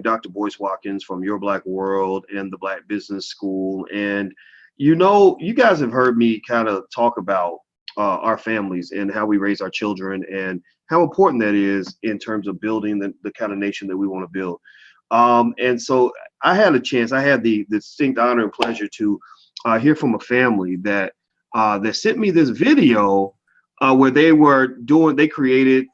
Dr. Boyce Watkins from Your Black World and the Black Business School. And you know, you guys have heard me kind of talk about our families and how we raise our children and how important that is in terms of building the kind of nation that we want to build. And so I had the distinct honor and pleasure to hear from a family that sent me this video where they created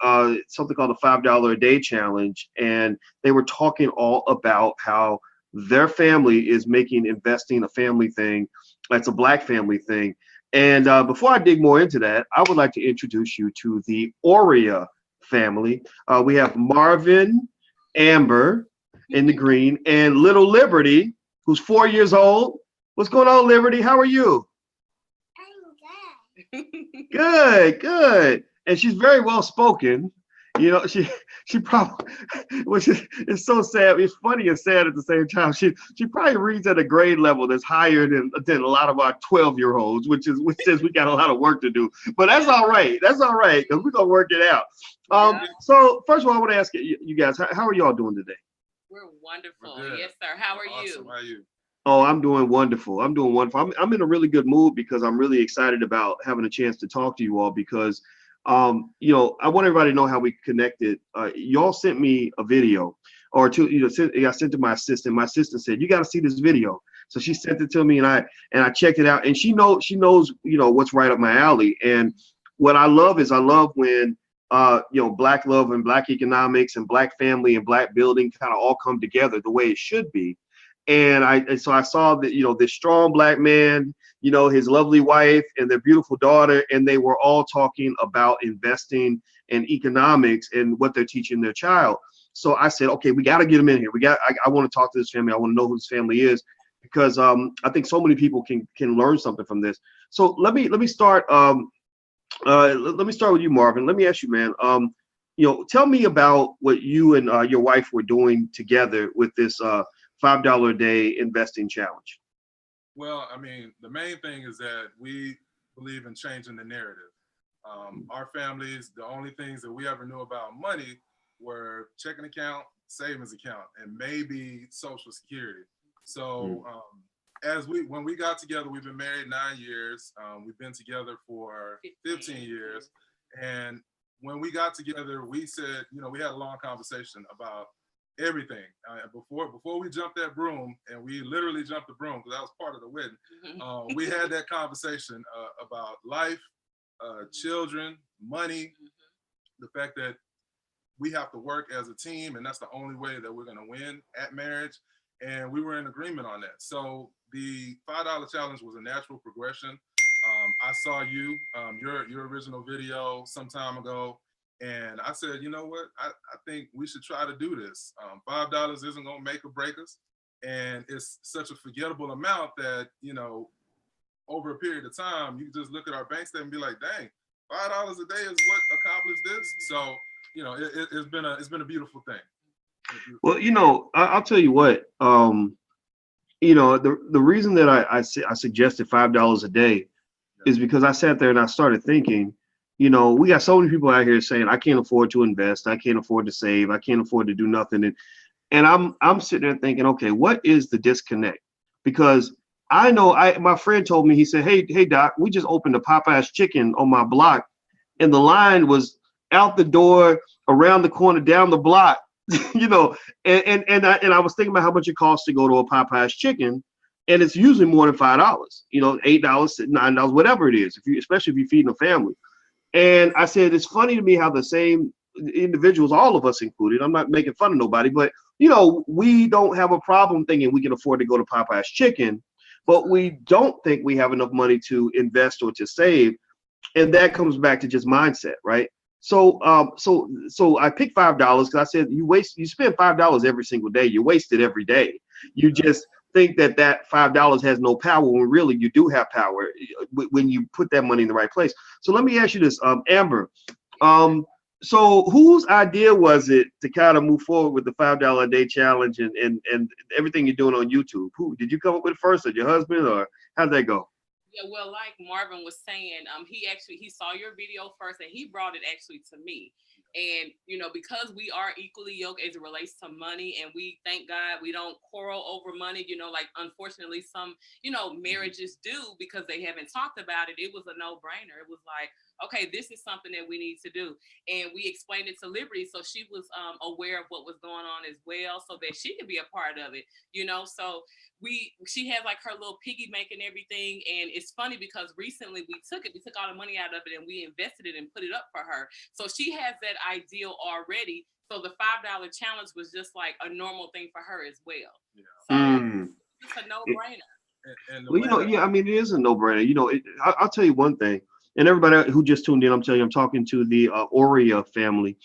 something called the $5 a day challenge. And they were talking all about how their family is making investing a family thing. It's a Black family thing. And before I dig more into that, I would like to introduce you to the OREA family. We have Marvin, Amber in the green, and little Liberty, who's 4 years old. What's going on, Liberty? How are you? I'm good. Good, good. And she's very well spoken. You know, she probably, which is it's so sad. It's funny and sad at the same time. She probably reads at a grade level that's higher than a lot of our 12-year-olds, which says we got a lot of work to do. But that's all right. That's all right, because we're gonna work it out. So first of all, I want to ask you guys, how are y'all doing today? We're wonderful. Yes, sir. How are Awesome. you? How are you? Oh, I'm doing wonderful. I'm doing wonderful. I'm in a really good mood because I'm really excited about having a chance to talk to you all because, you know, I want everybody to know how we connected. Y'all sent me a video or two, you know, I sent it to my assistant. My assistant said, you got to see this video. So she sent it to me and I checked it out and she knows, you know, what's right up my alley. And what I love when, you know, Black love and Black economics and Black family and Black building kind of all come together the way it should be. And so I saw that, you know, this strong Black man, you know, his lovely wife and their beautiful daughter, and they were all talking about investing and economics and what they're teaching their child. So I said, okay, we got to get them in here. I want to talk to this family. I want to know who this family is because I think so many people can learn something from this. So let me start. Let me start with you, Marvin. Let me ask you, man. You know, tell me about what you and your wife were doing together with this $5 a day investing challenge. Well, I mean, the main thing is that we believe in changing the narrative. Our families, the only things that we ever knew about money were checking account, savings account, and maybe Social Security. So when we got together, we've been married 9 years. We've been together for 15 years. And when we got together, we said, you know, we had a long conversation about everything. Before we jumped that broom, and we literally jumped the broom because that was part of the wedding. We had that conversation about life, children, money, the fact that we have to work as a team, and that's the only way that we're going to win at marriage. And we were in agreement on that. So the $5 challenge was a natural progression. I saw your original video some time ago. And I said, you know what? I think we should try to do this. $5 isn't going to make or break us. And it's such a forgettable amount that, you know, over a period of time, you can just look at our bank statement and be like, dang, $5 a day is what accomplished this. So, you know, it's been a beautiful thing. Well, you know, I'll tell you what, you know, the reason that I suggested $5 a day is because I sat there and I started thinking, you know, we got so many people out here saying, I can't afford to invest. I can't afford to save. I can't afford to do nothing. And I'm sitting there thinking, okay, what is the disconnect? Because I know my friend told me, he said, hey, Doc, we just opened a Popeye's chicken on my block. And the line was out the door, around the corner, down the block, you know, and I was thinking about how much it costs to go to a Popeye's chicken. And it's usually more than $5, you know, $8, $9, whatever it is, especially if you're feeding a family. And I said, it's funny to me how the same individuals, all of us included, I'm not making fun of nobody, but, you know, we don't have a problem thinking we can afford to go to Popeye's chicken, but we don't think we have enough money to invest or to save. And that comes back to just mindset, right? So so I picked $5 because I said you spend $5 every single day. You waste it every day. You just think that $5 has no power when really you do have power when you put that money in the right place. So let me ask you this, Amber. So whose idea was it to kind of move forward with the $5 a day challenge and everything you're doing on YouTube? Who did you come up with first, or your husband, or how'd that go? Yeah, well, like Marvin was saying, he saw your video first and he brought it actually to me. And, you know, because we are equally yoked as it relates to money, and we, thank God, we don't quarrel over money, you know, like unfortunately some, you know, marriages do because they haven't talked about it. It was a no-brainer. It was like, okay, this is something that we need to do. And we explained it to Liberty, so she was aware of what was going on as well, so that she could be a part of it, you know. So she has like her little piggy bank and everything. And it's funny because recently we took all the money out of it and we invested it and put it up for her. So she has that ideal already. So the $5 challenge was just like a normal thing for her as well. Yeah. So it's a no-brainer. Well, you know, yeah, I mean, it is a no-brainer. You know, I'll tell you one thing. And everybody who just tuned in, I'm telling you, I'm talking to the OREA family.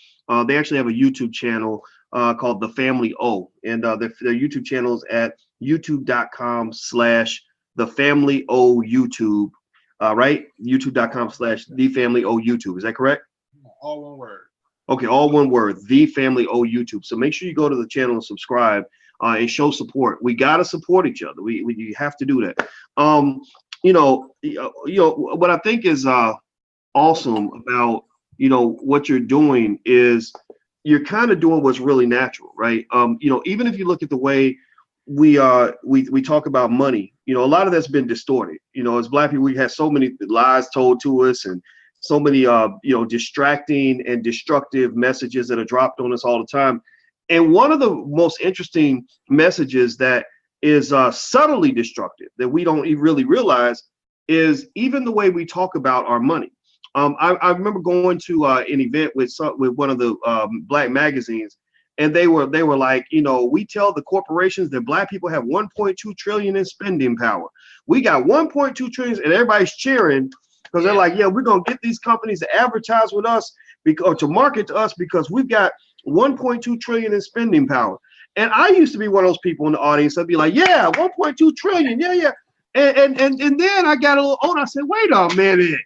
They actually have a YouTube channel called The Family O, and their YouTube channel is at youtube.com/TheFamilyOYoutube. Right? youtube.com/TheFamilyOYoutube. Is that correct? All one word. Okay, all one word, TheFamilyOYoutube. So make sure you go to the channel and subscribe and show support. We gotta support each other. You have to do that. You know, what I think is awesome about, you know, what you're doing is you're kind of doing what's really natural, right? You know, even if you look at the way we talk about money, you know, a lot of that's been distorted. You know, as Black people, we have so many lies told to us and so many you know, distracting and destructive messages that are dropped on us all the time. And one of the most interesting messages that is subtly destructive that we don't even really realize is even the way we talk about our money. I remember going to an event with one of the Black magazines, and they were like, you know, we tell the corporations that Black people have 1.2 trillion in spending power. We got 1.2 trillion, and everybody's cheering because they're like, yeah, we're gonna get these companies to advertise with us or to market to us because we've got 1.2 trillion in spending power. And I used to be one of those people in the audience that'd be like, yeah, 1.2 trillion, yeah. And then I got a little older. I said, wait a minute,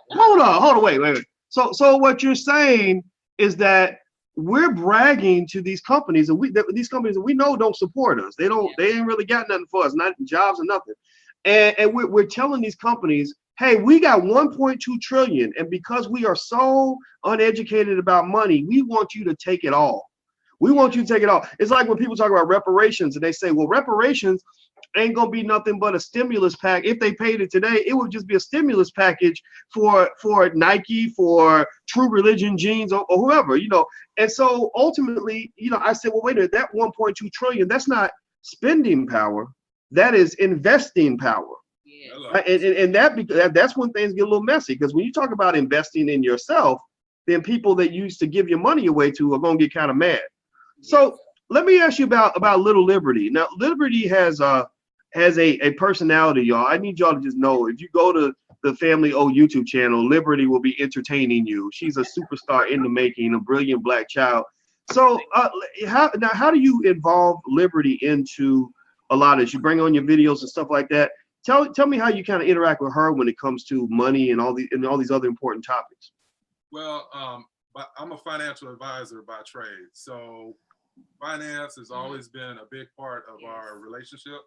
hold on, wait. So what you're saying is that we're bragging to these companies, and these companies that we know don't support us. They ain't really got nothing for us, not jobs or nothing. And we're telling these companies, hey, we got 1.2 trillion, and because we are so uneducated about money, we want you to take it all. We want you to take it all. It's like when people talk about reparations and they say, well, reparations ain't gonna be nothing but a stimulus pack. If they paid it today, it would just be a stimulus package for Nike, for True Religion jeans, or whoever, you know. And so ultimately, you know, I said, well, wait a minute, that 1.2 trillion, that's not spending power, that is investing power. Yeah. And that's when things get a little messy, because when you talk about investing in yourself, then people that used to give your money away to are gonna get kind of mad. So let me ask you about Little Liberty. Now, Liberty has a personality, y'all. I need y'all to just know, if you go to the Family O YouTube channel, Liberty will be entertaining you. She's a superstar in the making, a brilliant Black child. So how do you involve Liberty into a lot of this? You bring on your videos and stuff like that. Tell me how you kind of interact with her when it comes to money and all these other important topics. Well, I'm a financial advisor by trade, so finance has always been a big part of our relationship.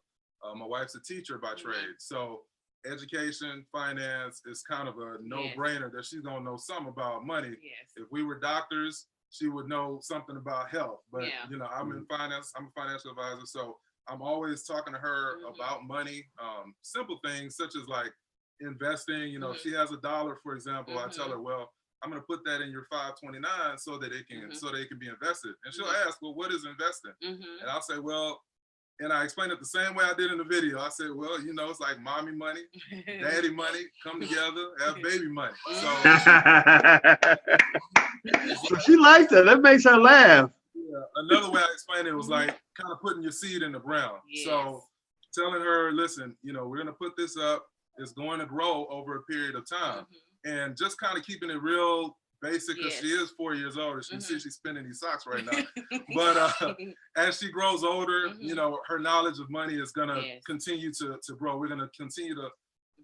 My wife's a teacher by trade, so education, finance is kind of a no-brainer that she's gonna know something about money. If we were doctors, she would know something about health. But you know, I'm in finance. I'm a financial advisor, so I'm always talking to her about money. Simple things such as like investing. You know, if she has $1, for example, I tell her, well, I'm going to put that in your 529 so that it can be invested. And she'll ask, well, what is investing? And I'll say, well, and I explain it the same way I did in the video. I said, well, you know, it's like mommy money, daddy money, come together, have baby money. So she likes that. That makes her laugh. Yeah. Another way I explained it was like kind of putting your seed in the ground. So telling her, listen, you know, we're going to put this up. It's going to grow over a period of time. And just kind of keeping it real basic, because she is 4 years old. As you can see, she's spinning these socks right now. But as she grows older, you know, her knowledge of money is going to continue to grow. We're going to continue to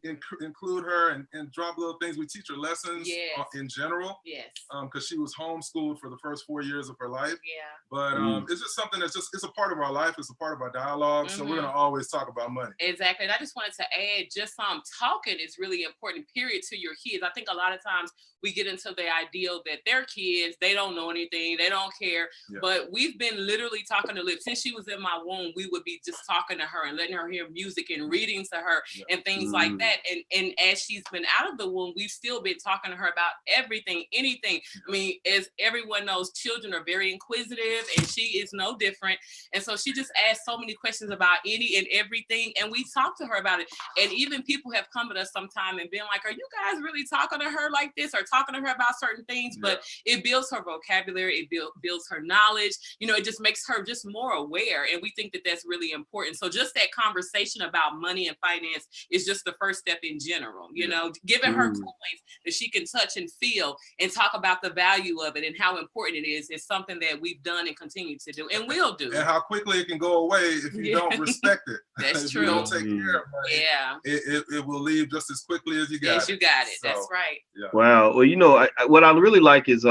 include her and drop little things. We teach her lessons in general. Yes. Because she was homeschooled for the first 4 years of her life. Yeah. But it's just something that's it's a part of our life. It's a part of our dialogue. So we're gonna always talk about money. Exactly. And I just wanted to add, just talking is really important, period, to your kids. I think a lot of times we get into the ideal that they're kids, they don't know anything, they don't care. Yeah. But we've been literally talking to Lyft since she was in my womb. We would be just talking to her and letting her hear music and reading to her and things like that. And as she's been out of the womb, we've still been talking to her about everything, anything. I mean, as everyone knows, children are very inquisitive, and she is no different. And so she just asked so many questions about any and everything, and we talked to her about it. And even people have come to us sometime and been like, are you guys really talking to her like this, or talking to her about certain things? But it builds her vocabulary, it builds her knowledge. You know, it just makes her just more aware, and we think that that's really important. So just that conversation about money and finance is just the first step in general. You know, giving her coins that she can touch and feel and talk about the value of it and how important it is something that we've done and continue to do and will do. And how quickly it can go away if you don't respect it. That's if true. You don't take care of money, it will leave just as quickly as you got it. Yes, you got it. So, that's right. Yeah. Wow. Well, you know, what I really like is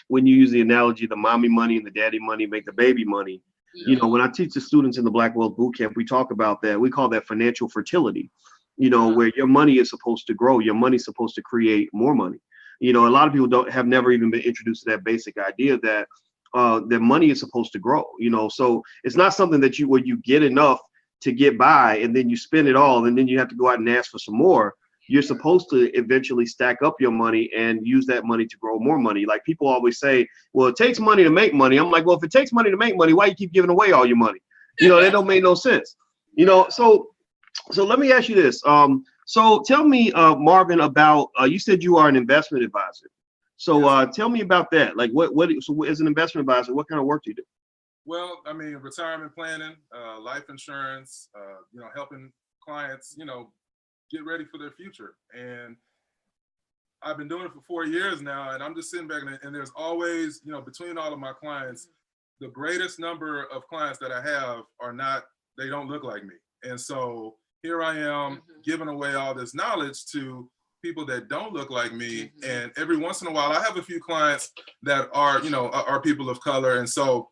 when you use the analogy, the mommy money and the daddy money make the baby money. You know, when I teach the students in the Black Wealth Bootcamp, we talk about that. We call that financial fertility, you know, where your money is supposed to grow. Your money is supposed to create more money. You know, a lot of people have never even been introduced to that basic idea that their money is supposed to grow, you know. So it's not something that where you get enough to get by and then you spend it all and then you have to go out and ask for some more. You're supposed to eventually stack up your money and use that money to grow more money. Like people always say, well, it takes money to make money. I'm like, well, if it takes money to make money, why you keep giving away all your money? You know, that don't make no sense. You know, so let me ask you this. So tell me, Marvin, about you said you are an investment advisor. So tell me about that. Like so as an investment advisor, what kind of work do you do? Well, I mean, retirement planning, life insurance, you know, helping clients, you know, get ready for their future. And I've been doing it for 4 years now, and I'm just sitting back and there's always, you know, between all of my clients, the greatest number of clients that I have they don't look like me. And so here I am giving away all this knowledge to people that don't look like me. And every once in a while, I have a few clients that are, you know, are people of color. And so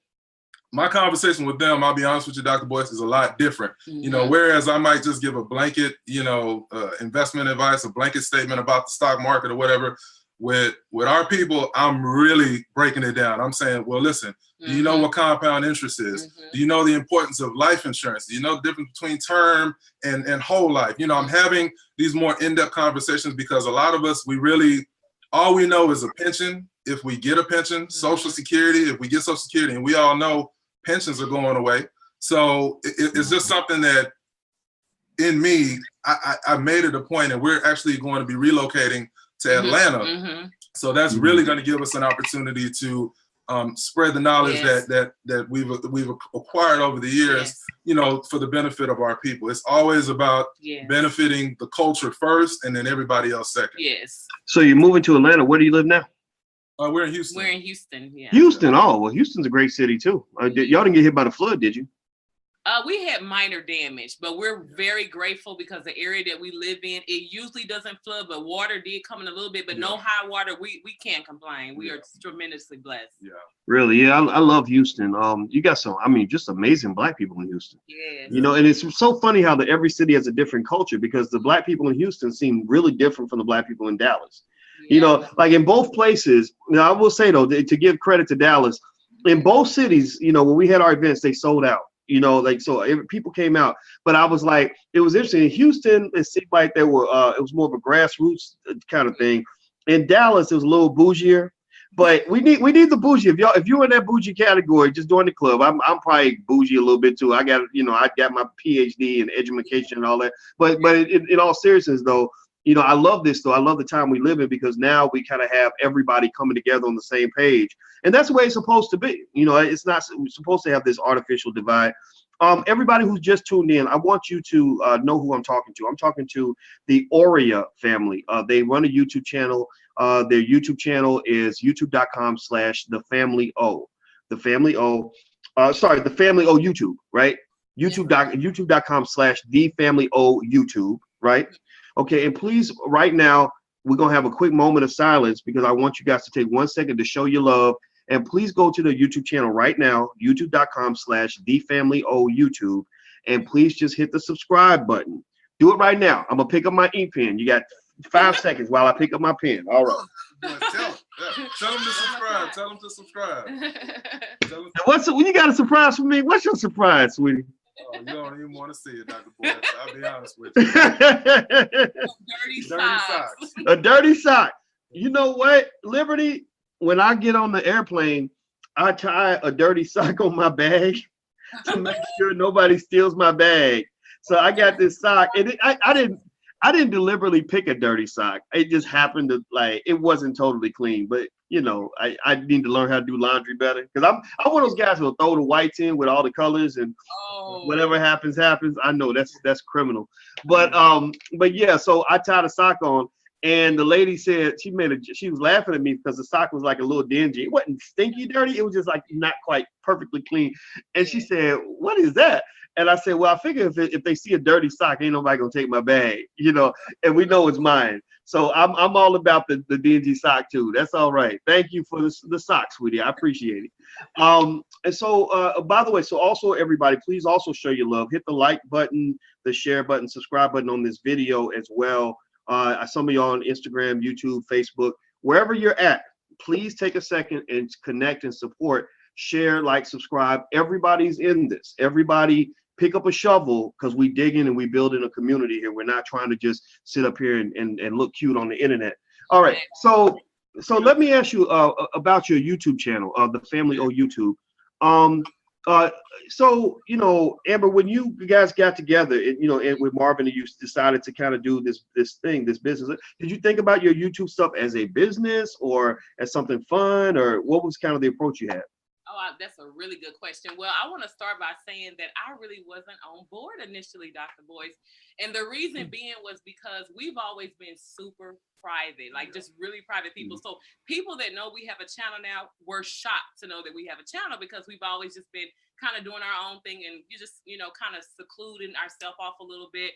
my conversation with them, I'll be honest with you, Dr. Boyce, is a lot different. You know, whereas I might just give a blanket, you know, investment advice, a blanket statement about the stock market or whatever. With our people, I'm really breaking it down. I'm saying, well, listen, do you know what compound interest is? Do you know the importance of life insurance? Do you know the difference between term and whole life? You know, I'm having these more in-depth conversations because a lot of us, all we know is a pension. If we get a pension, Social Security, if we get Social Security, and we all know pensions are going away. So it's just something that in me, I made it a point, and we're actually going to be relocating to Atlanta. So that's really going to give us an opportunity to spread the knowledge that we've acquired over the years, you know, for the benefit of our people. It's always about benefiting the culture first and then everybody else second. Yes. So you're moving to Atlanta. Where do you live now? We're in Houston. We're in Houston, yeah. Houston, oh, well, Houston's a great city too. Y'all didn't get hit by the flood, did you? We had minor damage, but we're very grateful because the area that we live in, it usually doesn't flood, but water did come in a little bit, but no high water. We can't complain. We are tremendously blessed. Yeah. Really? Yeah, I love Houston. You got some, I mean, just amazing Black people in Houston. Yeah. You know, and it's so funny how every city has a different culture because the Black people in Houston seem really different from the Black people in Dallas. You know, like in both places, now I will say though, to give credit to Dallas, in both cities, you know, when we had our events, they sold out, you know, like, so people came out, but I was like, it was interesting. In Houston, it seemed like it was more of a grassroots kind of thing. In Dallas, it was a little bougier, but we need the bougie. If you're in that bougie category, just join the club. I'm probably bougie a little bit too. I got my PhD in education and all that, but in all seriousness though, you know, I love this though. I love the time we live in because now we kind of have everybody coming together on the same page. And that's the way it's supposed to be. You know, it's not supposed to have this artificial divide. Everybody who's just tuned in, I want you to know who I'm talking to. I'm talking to the OREA family. They run a YouTube channel. Their YouTube channel is youtube.com/thefamilyo. TheFamilyOYoutube, right? YouTube.com/thefamilyOYoutube, right? Okay, and please, right now, we're going to have a quick moment of silence because I want you guys to take 1 second to show your love. And please go to the YouTube channel right now, youtube.com/TheFamilyOYoutube. And please just hit the subscribe button. Do it right now. I'm going to pick up my ink pen. You got 5 seconds while I pick up my pen. All right. Tell them to subscribe. Tell them to subscribe. When you got a surprise for me? What's your surprise, sweetie? Oh, you don't even want to see it, Dr. Boyce. I'll be honest with you. Dirty socks. A dirty sock. You know what, Liberty? When I get on the airplane, I tie a dirty sock on my bag to make sure nobody steals my bag. So I got this sock, and I didn't deliberately pick a dirty sock. It just happened to, like, it wasn't totally clean, but you know, I need to learn how to do laundry better because I'm one of those guys who'll throw the whites in with all the colors and whatever happens. I know that's criminal, but yeah. So I tied a sock on, and the lady said she was laughing at me because the sock was like a little dingy. It wasn't stinky dirty. It was just like not quite perfectly clean. And she said, "What is that?" And I said, well, I figure if they see a dirty sock, ain't nobody gonna take my bag, you know, and we know it's mine. So I'm all about the dingy sock too. That's all right. Thank you for the sock, sweetie. I appreciate it. And so, by the way, so also everybody, please also show your love. Hit the like button, the share button, subscribe button on this video as well. Some of y'all on Instagram, YouTube, Facebook, wherever you're at, please take a second and connect and support. Share, like, subscribe. Everybody's in this. Everybody pick up a shovel because we digging and we building a community here. We're not trying to just sit up here and look cute on the internet. All right. So let me ask you about your YouTube channel, TheFamilyOYoutube. So, you know, Amber, when you guys got together, and with Marvin, and you decided to kind of do this business, did you think about your YouTube stuff as a business or as something fun, or what was kind of the approach you had? Oh, that's a really good question. Well, I want to start by saying that I really wasn't on board initially, Dr. Boyce. And the reason being was because we've always been super private, like just really private people. So people that know we have a channel now were shocked to know that we have a channel because we've always just been kind of doing our own thing and you just, kind of secluding ourselves off a little bit.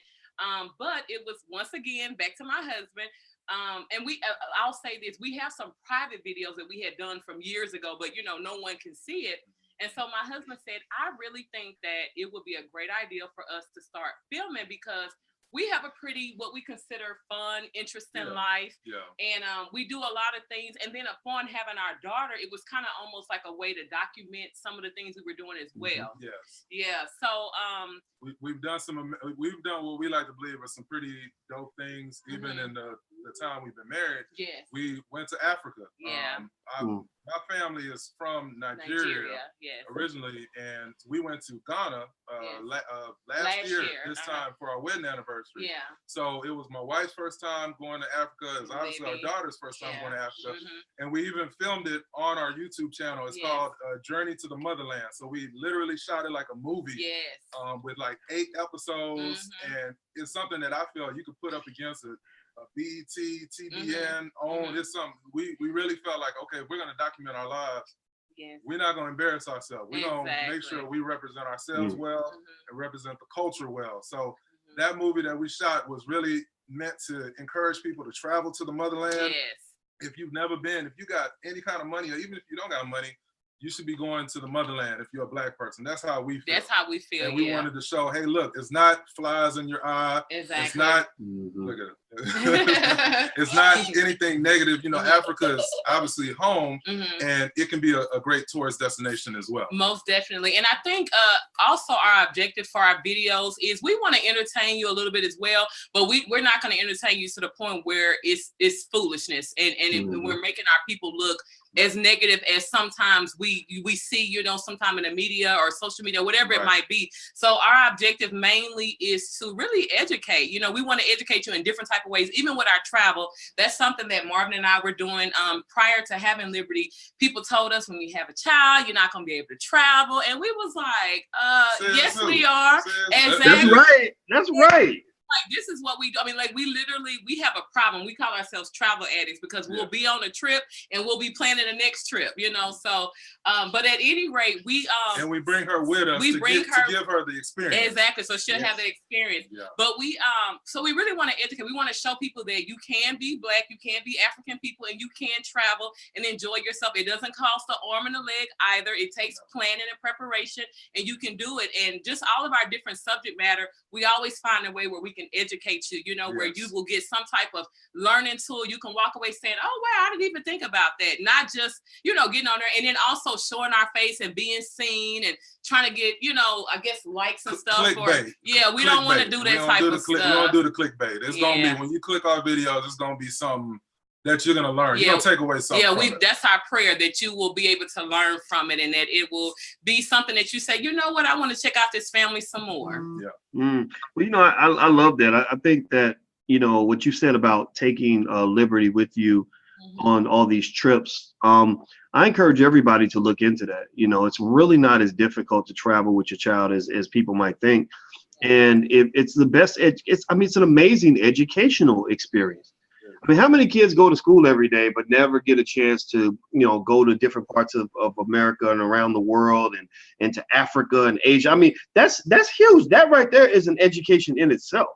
But it was, once again, back to my husband. And I'll say this, we have some private videos that we had done from years ago, but no one can see it. And so my husband said, I really think that it would be a great idea for us to start filming because we have a pretty, what we consider fun, interesting life. Yeah. And we do a lot of things. And then upon having our daughter, it was kind of almost like a way to document some of the things we were doing as well. Yes. Yeah. So we've done what we like to believe are some pretty dope things, even in the time we've been married. Yes. We went to Africa. Yeah. My family is from Nigeria originally, and we went to Ghana last year this time for our wedding anniversary. Yeah. So it was my wife's first time going to Africa. It's obviously our daughter's first time going to Africa. And we even filmed it on our YouTube channel. It's called Journey to the Motherland. So we literally shot it like a movie with like 8 episodes. And it's something that I feel you could put up against a BET, TBN, it's something we really felt like, okay, if we're going to document our lives, we're not going to embarrass ourselves. We're going to make sure we represent ourselves well and represent the culture well. So that movie that we shot was really meant to encourage people to travel to the motherland. Yes. If you've never been, if you got any kind of money, or even if you don't got money, you should be going to the motherland if you're a Black person. That's how we feel. That's how we feel. And we wanted to show, hey, look, it's not flies in your eye. Exactly. It's not, look at it. It's not anything negative. Africa is obviously home, and it can be a great tourist destination as well. Most definitely. And I think also our objective for our videos is we want to entertain you a little bit as well, but we're not going to entertain you to the point where it's foolishness and we're making our people look as negative as sometimes we see, sometime in the media or social media, whatever it might be. So our objective mainly is to really educate. We want to educate you in different type of ways, even with our travel. That's something that Marvin and I were doing prior to having Liberty. People told us when you have a child, you're not going to be able to travel. And we was like, yes, we are. Exactly. That's right. this is what we do. I mean, like we have a problem. We call ourselves travel addicts because we'll be on a trip and we'll be planning the next trip, you know. So, but at any rate, and we bring her with us to give her the experience. Exactly. So she'll have the experience. Yeah. But so we really want to educate. We want to show people that you can be Black, you can be African people, and you can travel and enjoy yourself. It doesn't cost an arm and a leg either. It takes planning and preparation, and you can do it. And just all of our different subject matter, we always find a way where we can educate you, you know, where you will get some type of learning tool. You can walk away saying, oh, wow, I didn't even think about that. Not just, you know, getting on there and then also showing our face and being seen and trying to get, you know, I guess likes and stuff. We don't want to do that type of stuff. We don't do the clickbait. It's going to be, when you click our videos, it's going to be something that you're going to learn. You're going to take away something. Yeah, that's our prayer, that you will be able to learn from it and that it will be something that you say, you know what, I want to check out this family some more. Well, you know, I love that. I think that, you know, what you said about taking liberty with you on all these trips, I encourage everybody to look into that. You know, it's really not as difficult to travel with your child as people might think. And it's the best, it's an amazing educational experience. I mean, how many kids go to school every day but never get a chance to, you know, go to different parts of America and around the world and to Africa and Asia? I mean, that's huge. That right there is an education in itself,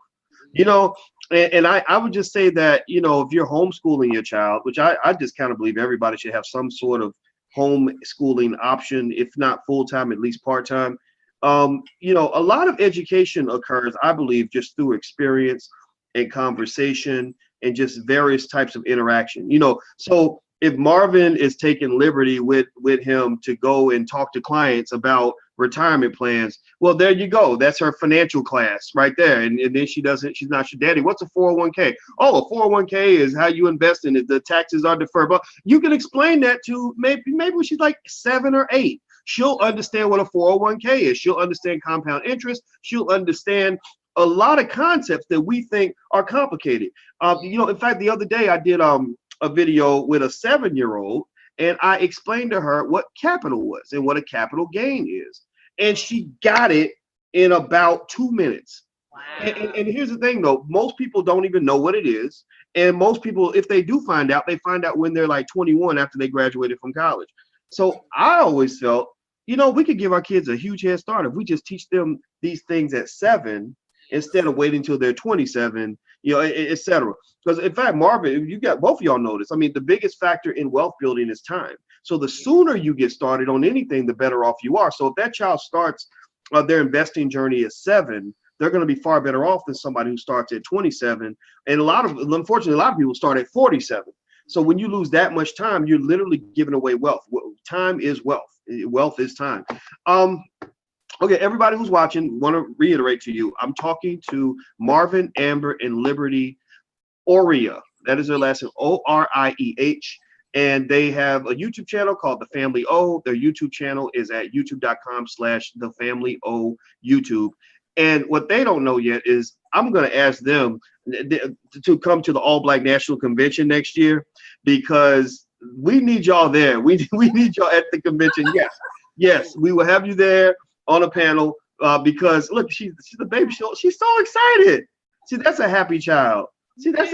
you know. And I would just say that, you know, if you're homeschooling your child, which I just kind of believe everybody should have some sort of homeschooling option, if not full-time, at least part-time. You know, a lot of education occurs, I believe, just through experience and conversation and just various types of interaction, you know. So if Marvin is taking liberty with him to go and talk to clients about retirement plans, well, there you go. That's her financial class right there. And then she's not your daddy. What's a 401k? Oh, a 401k is how you invest in it. The taxes are deferred. But you can explain that to maybe when she's like 7 or 8. She'll understand what a 401k is. She'll understand compound interest. She'll understand a lot of concepts that we think are complicated. You know, in fact, the other day I did a video with a 7-year-old, and I explained to her what capital was and what a capital gain is. And she got it in about 2 minutes. Wow. And here's the thing, though. Most people don't even know what it is. And most people, if they do find out, they find out when they're like 21 after they graduated from college. So I always felt, you know, we could give our kids a huge head start if we just teach them these things at 7 instead of waiting till they're 27, you know, et cetera. Because in fact, Marvin, you got both of y'all notice. I mean, the biggest factor in wealth building is time. So the sooner you get started on anything, the better off you are. So if that child starts their investing journey at 7, they're going to be far better off than somebody who starts at 27. And unfortunately, a lot of people start at 47. So when you lose that much time, you're literally giving away wealth. Time is wealth. Wealth is time. Okay, everybody who's watching, want to reiterate to you, I'm talking to Marvin, Amber, and Liberty OREA. That is their last name, ORIEH. And they have a YouTube channel called The Family O. Their YouTube channel is at youtube.com/TheFamilyOYoutube. And what they don't know yet is I'm going to ask them to come to the All Black National Convention next year, because we need y'all there. We need y'all at the convention. Yes, we will have you there on a panel, because look, she's the baby. She's so excited. See, that's a happy child. See, that's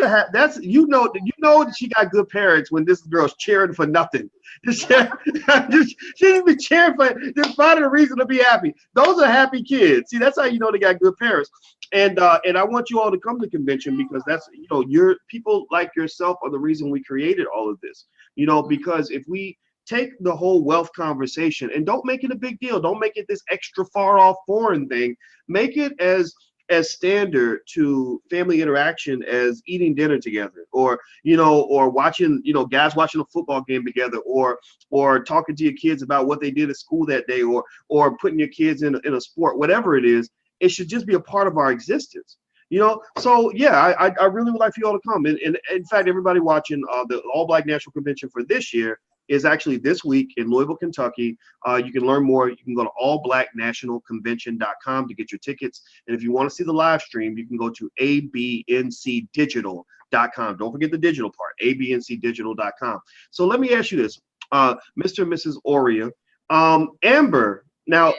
you know that she got good parents when this girl's cheering for nothing. She didn't be cheering for, just finding a reason to be happy. Those are happy kids. See, that's how you know they got good parents. And I want you all to come to the convention, because that's, you know, your people like yourself are the reason we created all of this. You know, because if we take the whole wealth conversation and don't make it a big deal, don't make it this extra far off foreign thing, make it as standard to family interaction as eating dinner together, or, you know, or watching, you know, guys watching a football game together, or talking to your kids about what they did at school that day, or putting your kids in a sport, whatever it is. It should just be a part of our existence, you know. So yeah, I really would like for you all to come. And in fact, everybody watching, the All Black National Convention for this year is actually this week in Louisville, Kentucky. You can learn more. You can go to allblacknationalconvention.com to get your tickets. And if you want to see the live stream, you can go to abncdigital.com. Don't forget the digital part, abncdigital.com. So let me ask you this, Mr. and Mrs. OREA. Amber, now,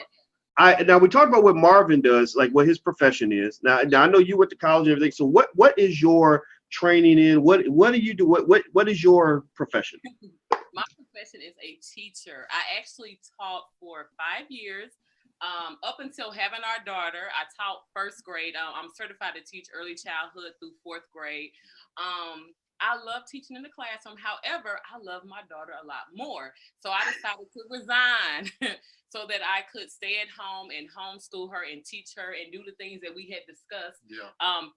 now we talked about what Marvin does, like what his profession is. Now I know you went to college and everything. So what is your training in? What do you do? What is your profession? My profession is a teacher. I actually taught for 5 years. Up until having our daughter, I taught first grade. I'm certified to teach early childhood through fourth grade. I love teaching in the classroom. However, I love my daughter a lot more. So I decided to resign so that I could stay at home and homeschool her and teach her and do the things that we had discussed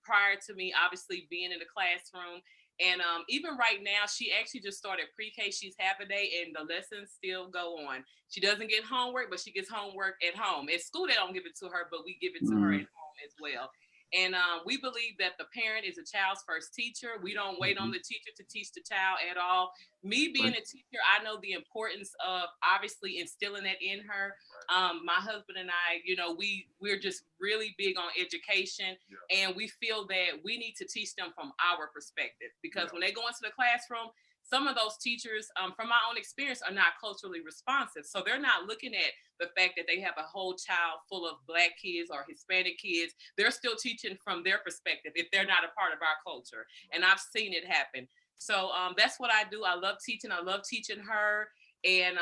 prior to me obviously being in the classroom. And even right now, she actually just started pre-K. She's half a day and the lessons still go on. She doesn't get homework, but she gets homework at home. At school, they don't give it to her, but we give it to her at home as well. And we believe that the parent is a child's first teacher. We don't wait on the teacher to teach the child at all. Me being a teacher, I know the importance of obviously instilling that in her. My husband and I, you know, we're just really big on education, and we feel that we need to teach them from our perspective, because when they go into the classroom, some of those teachers, from my own experience, are not culturally responsive. So they're not looking at the fact that they have a whole child full of Black kids or Hispanic kids. They're still teaching from their perspective if they're not a part of our culture. And I've seen it happen. So that's what I do. I love teaching. I love teaching her. And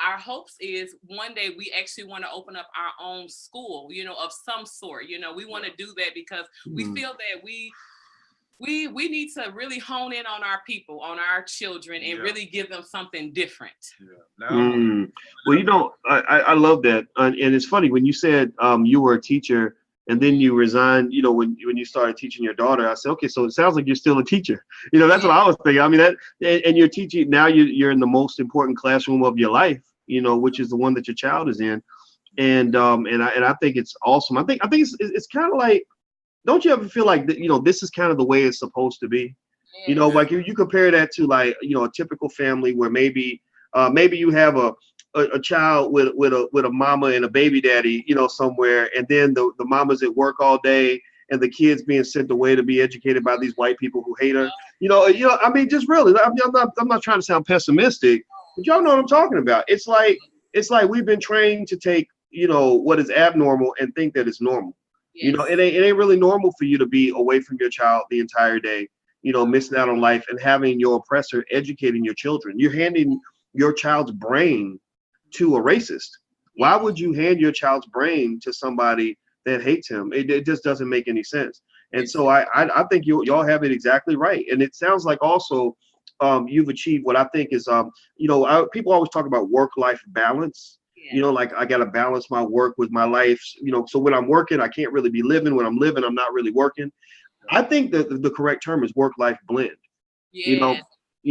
our hopes is one day we actually want to open up our own school, you know, of some sort. You know, we want to do that because we feel that we need to really hone in on our people, on our children, and really give them something different. Well, you know, I love that. And it's funny when you said you were a teacher and then you resigned, you know, when you started teaching your daughter, I said, okay, so it sounds like you're still a teacher. You know, that's what I was thinking. I mean, and you're teaching, now you're in the most important classroom of your life, you know, which is the one that your child is in. And I think it's awesome. I think it's kind of like, don't you ever feel like, you know, this is kind of the way it's supposed to be? You know, like you compare that to, like, you know, a typical family where maybe you have a child with a mama and a baby daddy, you know, somewhere, and then the mama's at work all day and the kids being sent away to be educated by these white people who hate her. You know, I mean, just really, I'm not trying to sound pessimistic, but y'all know what I'm talking about. It's like we've been trained to take, you know, what is abnormal and think that it's normal. You know, it ain't really normal for you to be away from your child the entire day, you know, missing out on life and having your oppressor educating your children. You're handing your child's brain to a racist. Why would you hand your child's brain to somebody that hates him? It just doesn't make any sense. And so I think y'all have it exactly right. And it sounds like also you've achieved what I think is, you know, people always talk about work-life balance. You know, like I got to balance my work with my life, you know, so when I'm working, I can't really be living. When I'm living, I'm not really working. I think that the correct term is work-life blend, you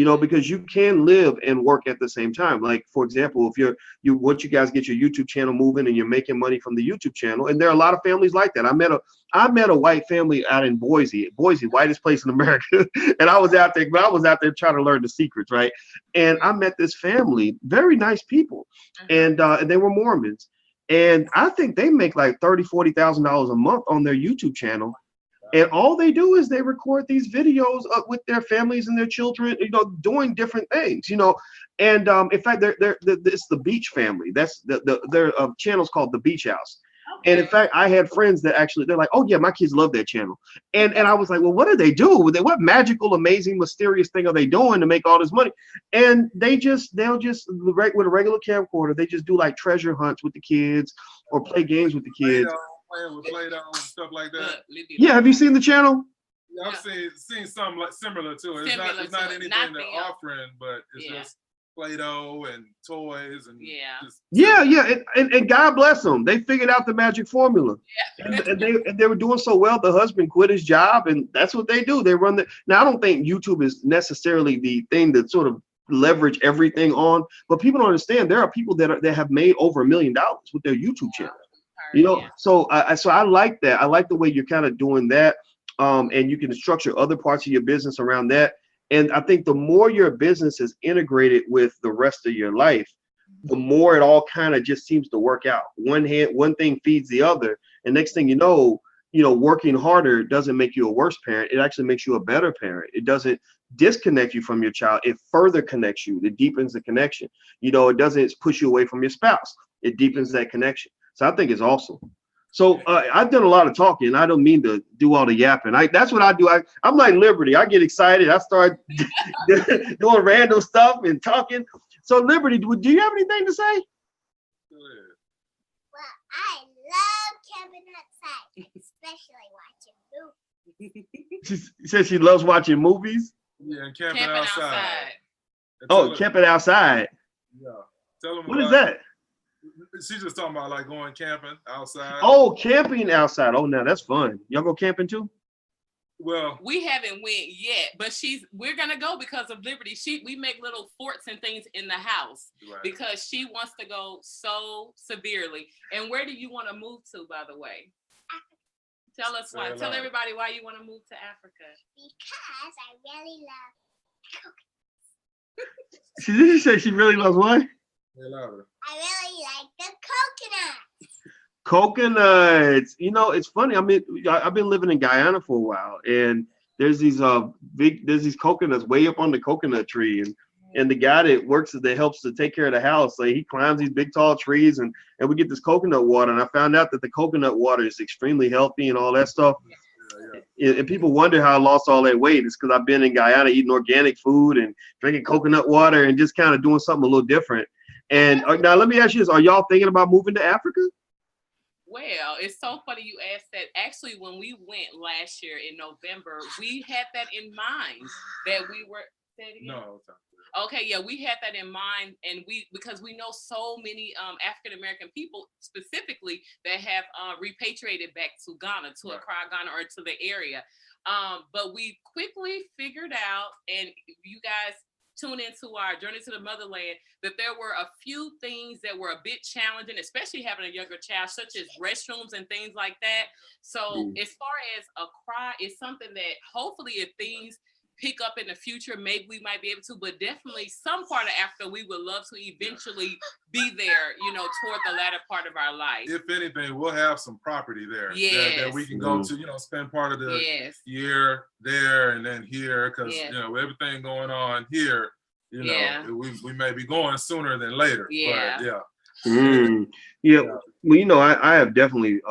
know, because you can live and work at the same time. Like, for example, if once you guys get your YouTube channel moving and you're making money from the YouTube channel, and there are a lot of families like that. I met a white family out in Boyce, whitest place in America. And I was out there trying to learn the secrets, right? And I met this family, very nice people, and they were Mormons. And I think they make like $30,000-$40,000 a month on their YouTube channel. And all they do is they record these videos with their families and their children, you know, doing different things, you know. And in fact, it's the Beach family. That's their channel's called The Beach House. Okay. And in fact, I had friends that actually, they're like, oh yeah, my kids love that channel. And I was like, well, what do they do? What magical, amazing, mysterious thing are they doing to make all this money? And they'll just with a regular camcorder, they just do like treasure hunts with the kids or play games with the kids. Playing with Play-Doh and stuff like that. Yeah, have you seen the channel? Yeah, I've seen something like similar to it. It's not anything they're offering, it's just Play-Doh and toys and and God bless them. They figured out the magic formula. And they were doing so well. The husband quit his job, and that's what they do. They run now. I don't think YouTube is necessarily the thing that sort of leverage everything on, but people don't understand. There are people that have made over $1 million with their YouTube channel. You know, so I like that. I like the way you're kind of doing that, and you can structure other parts of your business around that. And I think the more your business is integrated with the rest of your life, the more it all kind of just seems to work out. One thing feeds the other, and next thing you know, working harder doesn't make you a worse parent. It actually makes you a better parent. It doesn't disconnect you from your child. It further connects you. It deepens the connection. You know, it doesn't push you away from your spouse. It deepens that connection. So I think it's awesome. So I've done a lot of talking. I don't mean to do all the yapping. That's what I do. I'm like Liberty. I get excited. I start doing random stuff and talking. So Liberty, do you have anything to say? Well, I love camping outside, especially watching movies. She said she loves watching movies. Yeah, and camping outside. Oh, camping outside. Yeah. Tell them what is that? She's just talking about like going camping outside. Oh, camping outside. Oh, now that's fun. Y'all go camping too? Well, we haven't went yet, but we're gonna go because of Liberty. We make little forts and things in the house because she wants to go so severely. And where do you want to move to, by the way? Africa. Tell us why. Tell everybody why you want to move to Africa. Because I really love coconuts. She did say she really loves what? I really like the coconuts. Coconuts. You know, it's funny. I mean, I've been living in Guyana for a while, and there's these coconuts way up on the coconut tree, and the guy that helps to take care of the house, like he climbs these big tall trees, and we get this coconut water. And I found out that the coconut water is extremely healthy and all that stuff. And people wonder how I lost all that weight. It's because I've been in Guyana eating organic food and drinking coconut water and just kind of doing something a little different. And now let me ask you this: are y'all thinking about moving to Africa? Well, it's so funny you asked that. Actually, when we went last year in November, we had that in mind that we were. No. Okay, yeah, we had that in mind, and because we know so many African American people specifically that have repatriated back to Ghana, to Accra, Ghana, or to the area. But we quickly figured out, and you guys tune into our journey to the motherland, that there were a few things that were a bit challenging, especially having a younger child, such as restrooms and things like that. So as far as Accra, it's something that hopefully if things pick up in the future, maybe we might be able to, but definitely some part of Africa, we would love to eventually be there, toward the latter part of our life. If anything, we'll have some property there that we can go to, spend part of the year there and then here, because, with everything going on here, we may be going sooner than later. Yeah. But, Well, I have definitely,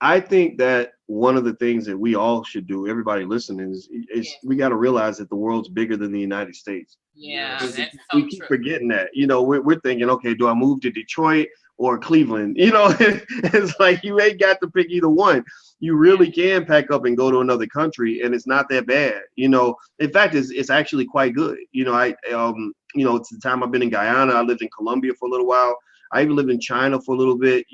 I think that one of the things that we all should do, everybody listening, is we got to realize that the world's bigger than the United States. Yeah, that's so we keep forgetting that. We're thinking, okay, do I move to Detroit or Cleveland? It's like you ain't got to pick either one. You really can pack up and go to another country, and it's not that bad. In fact, it's actually quite good. It's the time I've been in Guyana. I lived in Colombia for a little while. I even lived in China for a little bit.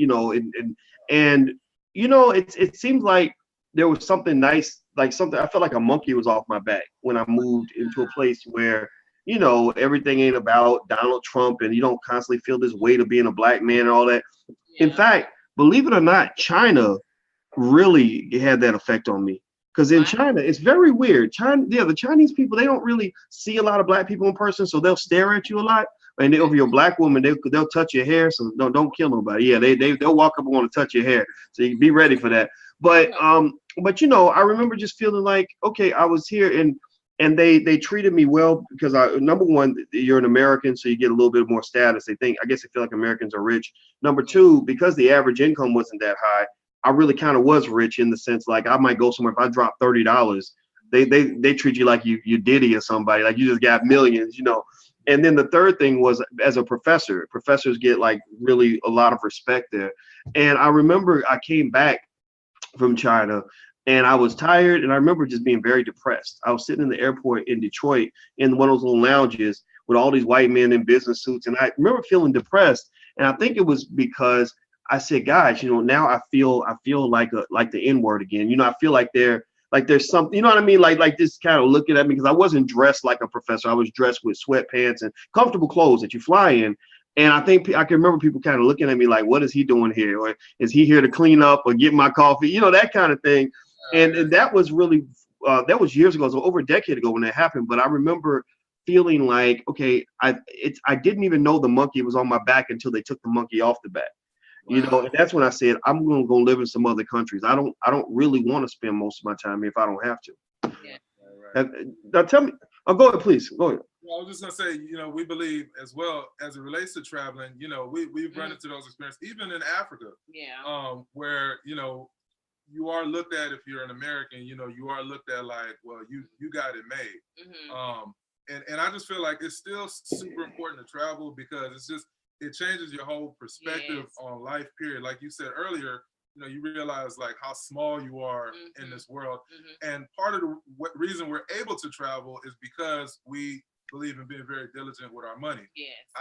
It seems like there was something nice, like something, I felt like a monkey was off my back when I moved into a place where, everything ain't about Donald Trump and you don't constantly feel this weight of being a black man and all that. Yeah. In fact, believe it or not, China really had that effect on me. Because in China, it's very weird. The Chinese people, they don't really see a lot of black people in person, so they'll stare at you a lot. And if you're a black woman, they'll touch your hair, so don't kill nobody. Yeah, they'll walk up and want to touch your hair, so you be ready for that. But I remember just feeling like, okay, I was here and they treated me well because number one, you're an American, so you get a little bit more status. I guess they feel like Americans are rich. Number two, because the average income wasn't that high, I really kind of was rich in the sense like I might go somewhere if I drop $30, they treat you like you Diddy or somebody, like you just got millions, And then the third thing was as a professor, professors get like really a lot of respect there. And I remember I came back from China and I was tired. And I remember just being very depressed. I was sitting in the airport in Detroit in one of those little lounges with all these white men in business suits. And I remember feeling depressed. And I think it was because I said, guys, now I feel like the N-word again. I feel like there's something, you know what I mean? Like this kind of looking at me, because I wasn't dressed like a professor. I was dressed with sweatpants and comfortable clothes that you fly in. And I think I can remember people kind of looking at me like, what is he doing here? Or is he here to clean up or get my coffee? That kind of thing. And that was really, that was years ago, so over a decade ago when that happened. But I remember feeling like, okay, I didn't even know the monkey was on my back until they took the monkey off the back. Wow. And that's when I said, I'm going to go live in some other countries. I don't really want to spend most of my time here if I don't have to. Yeah. Now tell me, go ahead, please. Go ahead. Well, I was just gonna say, we believe as well as it relates to traveling. We've run into those experiences, even in Africa. Yeah. Where you are looked at, if you're an American, you are looked at like, well, you got it made. And I just feel like it's still super important to travel because it changes your whole perspective on life, period. Like you said earlier, you realize like how small you are in this world. And part of the reason we're able to travel is because we believe in being very diligent with our money,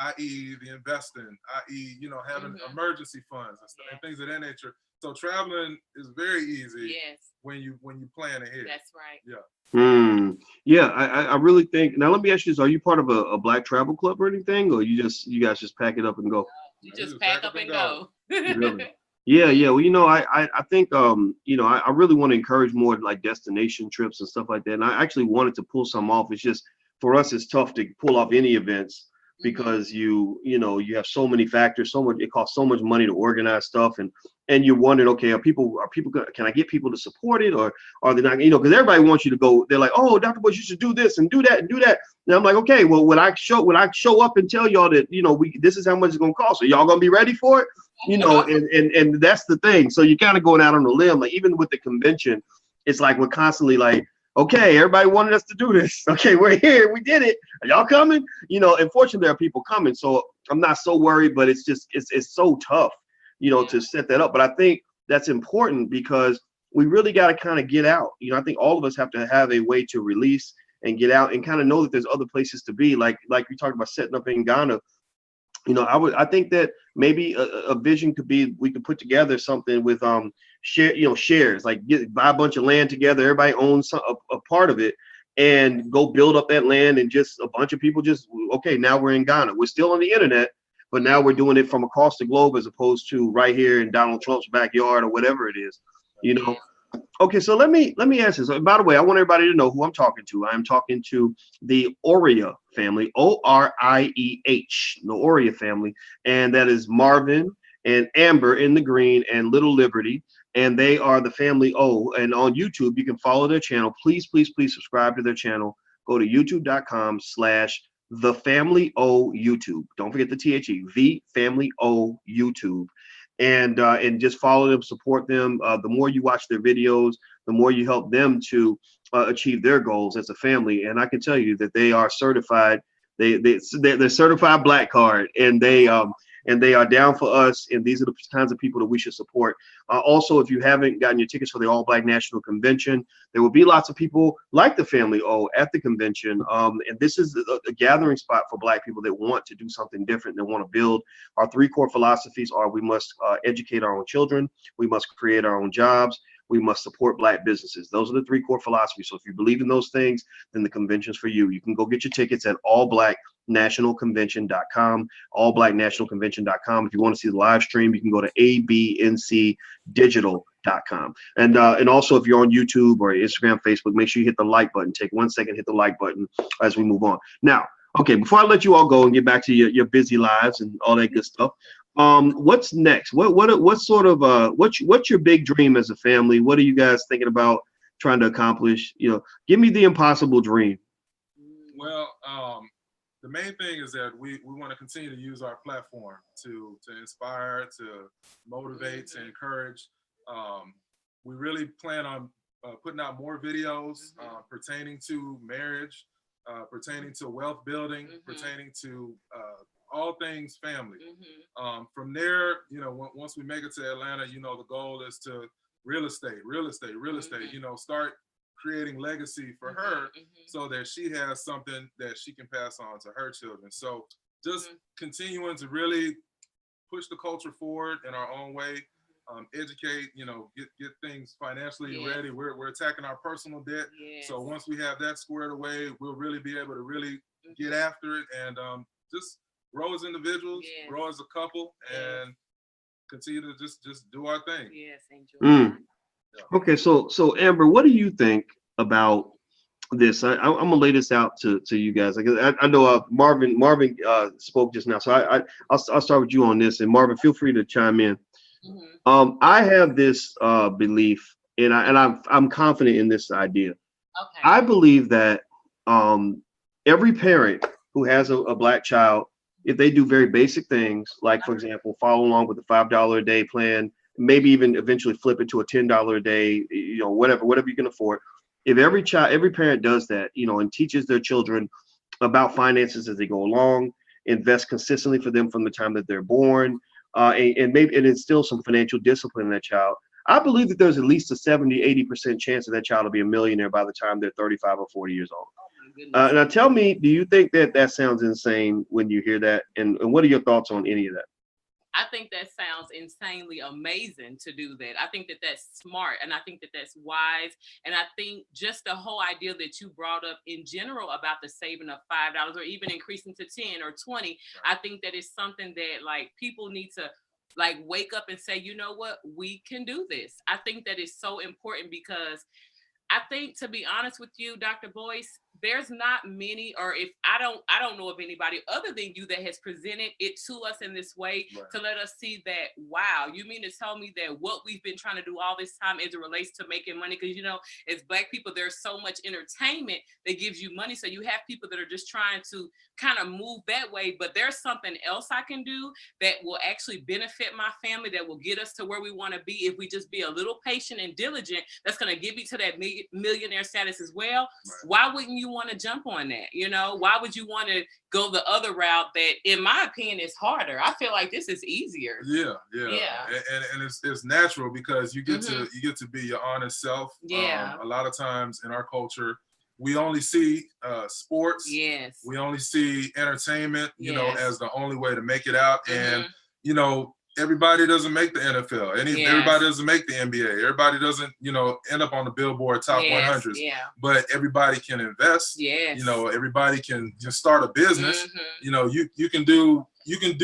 i.e. the investing, i.e. having emergency funds and stuff and things of that nature. So traveling is very easy when you plan ahead. That's right. Yeah. Yeah, I really think. Now let me ask you this: are you part of a Black travel club or anything, or you guys just pack it up and go? You just pack up and go. Really? Yeah. Well, I think I really want to encourage more like destination trips and stuff like that. And I actually wanted to pull some off. It's just for us, it's tough to pull off any events because you have so many factors, it costs so much money to organize stuff, and you're wondering, okay, are people can I get people to support it, or are they not? Because everybody wants you to go. They're like, oh, Dr. Boyce, you should do this and do that and do that. And I'm like, okay, well, when I show up and tell y'all that this is how much it's gonna cost, are y'all gonna be ready for it? And that's the thing. So you're kind of going out on a limb. Like even with the convention, it's like we're constantly like, okay, everybody wanted us to do this. Okay, we're here. We did it. Are y'all coming? Unfortunately, there are people coming. So I'm not so worried, but it's just, it's so tough, to set that up. But I think that's important because we really got to kind of get out. I think all of us have to have a way to release and get out and kind of know that there's other places to be. Like we talked about setting up in Ghana. I think that maybe a vision could be we could put together something with shares, like buy a bunch of land together. Everybody owns a part of it and go build up that land, and just a bunch of people okay, now we're in Ghana. We're still on the internet, but now we're doing it from across the globe as opposed to right here in Donald Trump's backyard or whatever it is. Okay, so let me ask this. By the way, I want everybody to know who I'm talking to. I'm talking to the OREA family, ORIEH, the OREA family, and that is Marvin and Amber in the green and Little Liberty, and they are the Family O. And on YouTube, you can follow their channel. Please subscribe to their channel. Go to youtube.com/TheFamilyOYoutube. Don't forget the THE, TheFamilyOYoutube. And just follow them, support them. The more you watch their videos, the more you help them to achieve their goals as a family. And I can tell you that they are certified. They're certified Black card, and they are down for us. And these are the kinds of people that we should support. Also, if you haven't gotten your tickets for the All Black National Convention, there will be lots of people like the Family O at the convention. And this is a gathering spot for Black people that want to do something different, that want to build. Our 3 core philosophies are: we must educate our own children, we must create our own jobs, we must support Black businesses. Those are the 3 core philosophies. So if you believe in those things, then the convention's for you. You can go get your tickets at allblacknationalconvention.com, allblacknationalconvention.com. If you want to see the live stream, you can go to abncdigital.com. And also, if you're on YouTube or Instagram, Facebook, make sure you hit the like button. Take 1 second, hit the like button as we move on. Now, okay, before I let you all go and get back to your busy lives and all that good stuff, what's next? What's your big dream as a family? What are you guys thinking about trying to accomplish? Give me the impossible dream. Well, the main thing is that we want to continue to use our platform to inspire, to motivate, to encourage. We really plan on putting out more videos pertaining to marriage, pertaining to wealth building, pertaining to all things family. From there, once we make it to Atlanta, the goal is to real estate, start creating legacy for her so that she has something that she can pass on to her children. So just continuing to really push the culture forward in our own way, educate, get things financially ready. We're attacking our personal debt. So once we have that squared away, we'll really be able to really get after it and just grow as individuals, grow as a couple, and continue to just do our thing. Enjoy. Okay, so Amber, what do you think about this? I'm gonna lay this out to you guys. I know Marvin spoke just now, so I'll start with you on this, and Marvin, feel free to chime in. I have this belief, and I'm confident in this idea. Okay. I believe that every parent who has a black child, if they do very basic things, like for example, follow along with the $5 a day plan, maybe even eventually flip it to a $10 a day, you know, whatever you can afford. If every parent does that, you know, and teaches their children about finances as they go along, invest consistently for them from the time that they're born, and instill some financial discipline in that child, I believe that there's at least a 70-80% chance that child will be a millionaire by the time they're 35 or 40 years old. Now tell me, do you think that sounds insane when you hear that? And what are your thoughts on any of that? I think that sounds insanely amazing to do that. I think that that's smart, and I think that that's wise. And I think just the whole idea that you brought up in general about the saving of $5 or even increasing to 10 or 20, I think that is something that like people need to like wake up and say, you know what, we can do this. I think that is so important because I think, to be honest with you, Dr. Boyce, there's not many, or if I don't know of anybody other than you that has presented it to us in this way to let us see that, wow, you mean to tell me that what we've been trying to do all this time as it relates to making money? Because, you know, as Black people, there's so much entertainment that gives you money. So you have people that are just trying to kind of move that way, but there's something else I can do that will actually benefit my family, that will get us to where we want to be if we just be a little patient and diligent. That's going to get me to that millionaire status as well. Why wouldn't you want to jump on that? You know, why would you want to go the other route that, in my opinion, is harder? I feel like this is easier. Yeah. And it's natural because you get to be your honest self. A lot of times in our culture, we only see sports. Yes. We only see entertainment, you know, as the only way to make it out. And, you know, everybody doesn't make the NFL. Everybody doesn't make the NBA. Everybody doesn't, you know, end up on the Billboard Top 100s. But everybody can invest. You know, everybody can just start a business. You know, you can do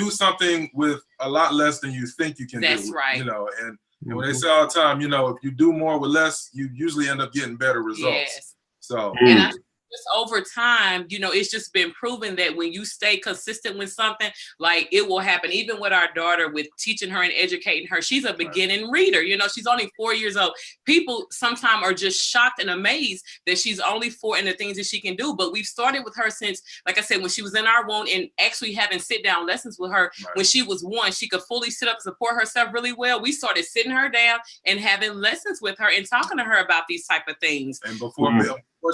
something with a lot less than you think you can do. That's right. You know, and when they say all the time, you know, if you do more with less, you usually end up getting better results. So. And I just over time, you know, it's just been proven that when you stay consistent with something, like it will happen. Even with our daughter, with teaching her and educating her, she's a beginning reader. You know, she's only 4 years old. People sometimes are just shocked and amazed that she's only 4 and the things that she can do. But we've started with her since, like I said, when she was in our womb, and actually having sit down lessons with her when she was 1. She could fully sit up and support herself really well. We started sitting her down and having lessons with her and talking to her about these type of things. And before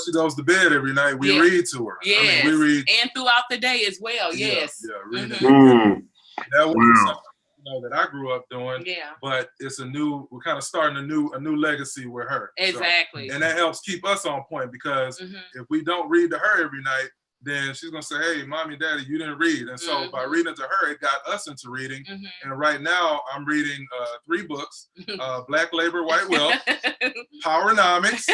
she goes to bed every night, we read to her. Yes. I mean, we read, and throughout the day as well. Yes. Reading. That was something, you know, that I grew up doing. But it's we're kind of starting a new legacy with her. Exactly. So, and that helps keep us on point because if we don't read to her every night, then she's gonna say, "Hey, mommy, daddy, you didn't read." And so by reading to her, it got us into reading. And right now, I'm reading 3 books: Black Labor, White Wealth, Powernomics.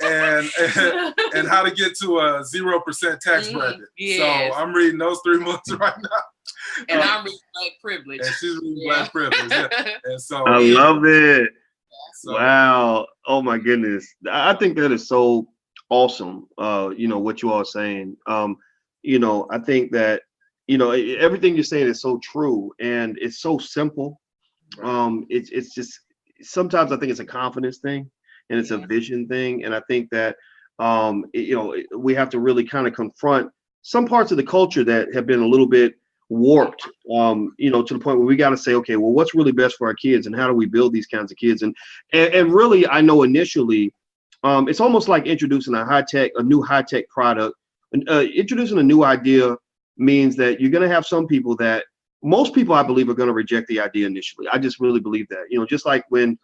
And how to get to a 0% tax bracket. So I'm reading those 3 books right now. And I'm reading Black Privilege. And she's reading Black Privilege. And so I love it. Wow. Oh my goodness. I think that is so awesome. You know, what you all are saying. You know, I think that, you know, everything you're saying is so true and it's so simple. It's just, sometimes I think it's a confidence thing. And it's a vision thing. And I think that, you know, we have to really kind of confront some parts of the culture that have been a little bit warped, you know, to the point where we got to say, okay, well, what's really best for our kids and how do we build these kinds of kids? And really, I know initially, it's almost like introducing a new high-tech product. Introducing a new idea means that you're going to have some people that, most people I believe are going to reject the idea initially. I just really believe that, you know, just like when,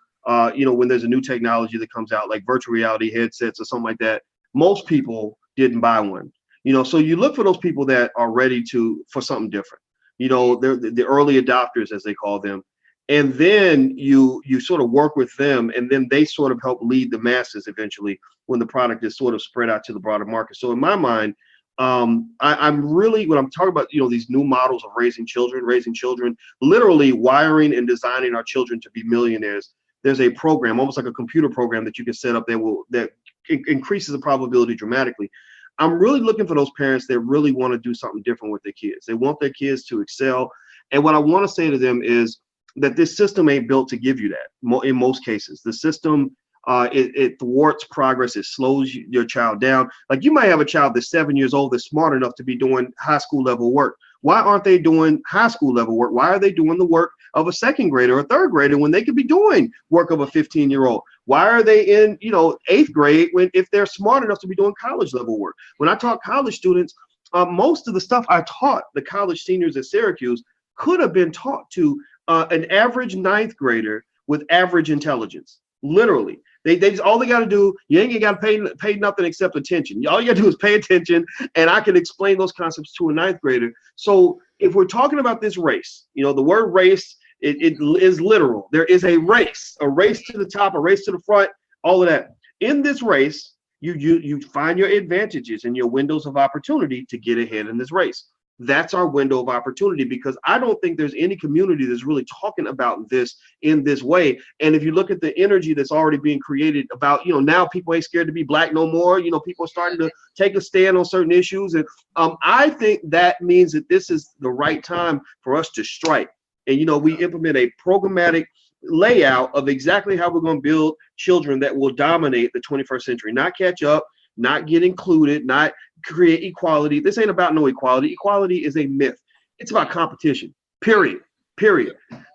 you know, when there's a new technology that comes out, like virtual reality headsets or something like that, most people didn't buy one. You know, so you look for those people that are ready for something different. You know, they're the early adopters, as they call them. And then you sort of work with them, and then they sort of help lead the masses eventually when the product is sort of spread out to the broader market. So in my mind, I'm really, when I'm talking about, you know, these new models of raising children, literally wiring and designing our children to be millionaires. There's a program, almost like a computer program, that you can set up that increases the probability dramatically. I'm really looking for those parents that really want to do something different with their kids. They want their kids to excel. And what I want to say to them is that this system ain't built to give you that in most cases. The system It thwarts progress. It slows your child down. Like you might have a child that's 7 years old that's smart enough to be doing high school level work. Why aren't they doing high school level work? Why are they doing the work of a second grader or a third grader when they could be doing work of a 15-year-old? Why are they in, 8th grade if they're smart enough to be doing college level work? When I taught college students, most of the stuff I taught the college seniors at Syracuse could have been taught to an average 9th grader with average intelligence. Literally, they just, all they got to do, you ain't got to pay nothing except attention. All you got to do is pay attention, and I can explain those concepts to a 9th grader. So if we're talking about this race, the word race, it is literal. There is a race to the top, a race to the front, all of that. In this race, you find your advantages and your windows of opportunity to get ahead in this race. That's our window of opportunity, because I don't think there's any community that's really talking about this in this way. And if you look at the energy that's already being created about, now people ain't scared to be black no more. People are starting to take a stand on certain issues. And I think that means that this is the right time for us to strike. And, we implement a programmatic layout of exactly how we're going to build children that will dominate the 21st century, not catch up, not get included, not create equality. This ain't about no equality. Equality is a myth. It's about competition, period.